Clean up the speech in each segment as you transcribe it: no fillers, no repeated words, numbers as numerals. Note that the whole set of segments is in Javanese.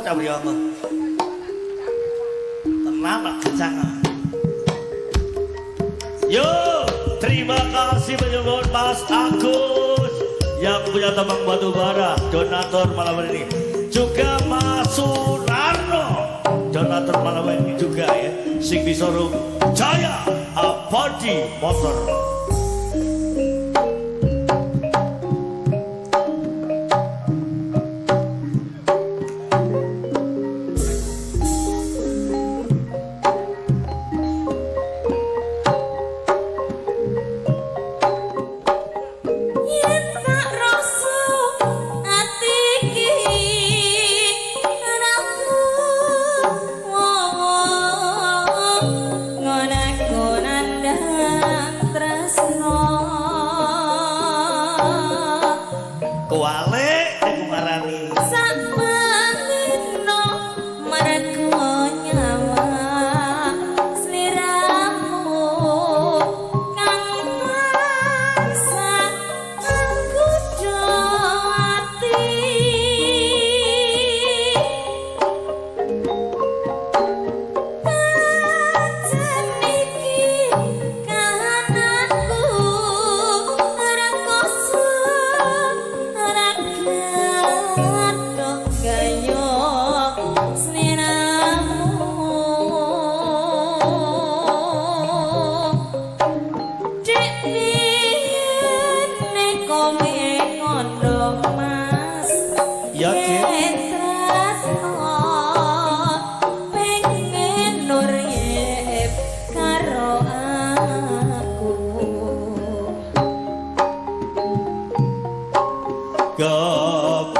Cabriono. Tenang nak kencang. Yo, terima kasih menyebut Mas Agus yang punya tembang batu bara, donatur malam ini. Juga Mas Sunarno, donatur malam ini juga ya. Sing Bisorum Jaya Abadi Motor.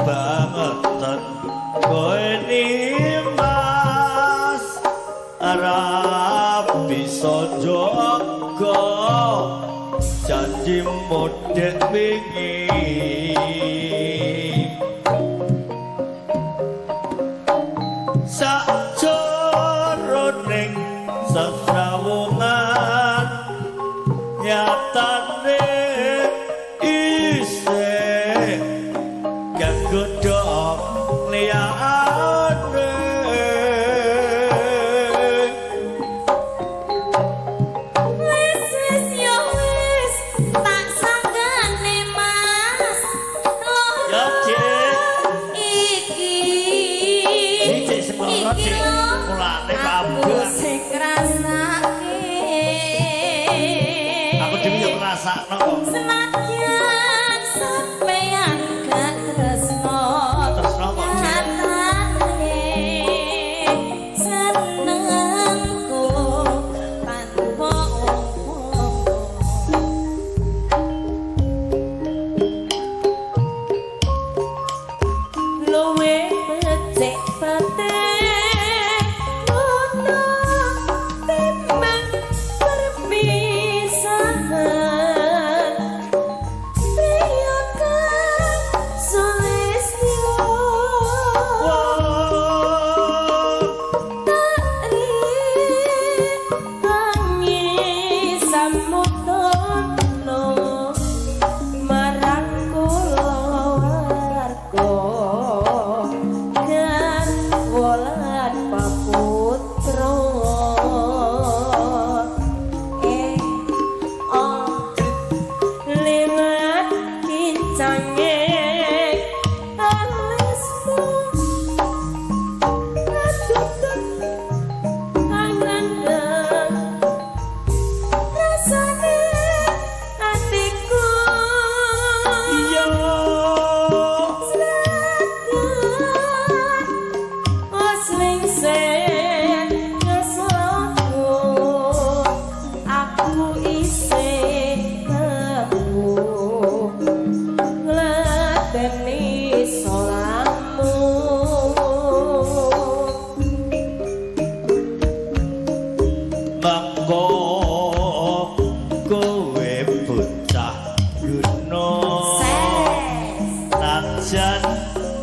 Kebangetan kowe nimas ora bisa jaga janji modek wingi sakjroning sesrawungan nyatane godhok liyane wis yo wis tak sanggane Mas ya Cik iki Cik sepuro Cik mulane kabeh sing ngrasake aku dhewe yo ngrasakno kok senadyan sampeyan gak tresno senengku tanpa luwe becik batin ono timbang perpisahan priyakan sulistyo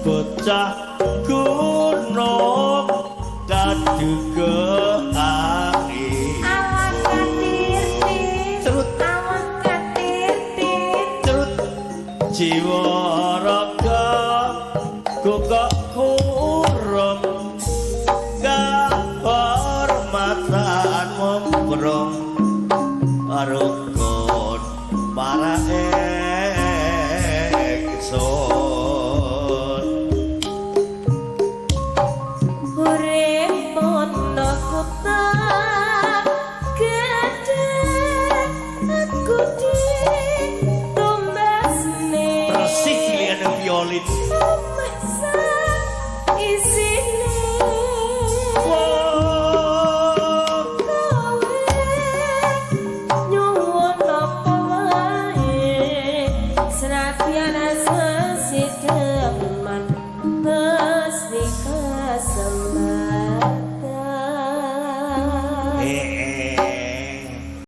bocah gunung kaduga angin awan katir cerut awan katir cerut jiwa raga kok kurang Pahit.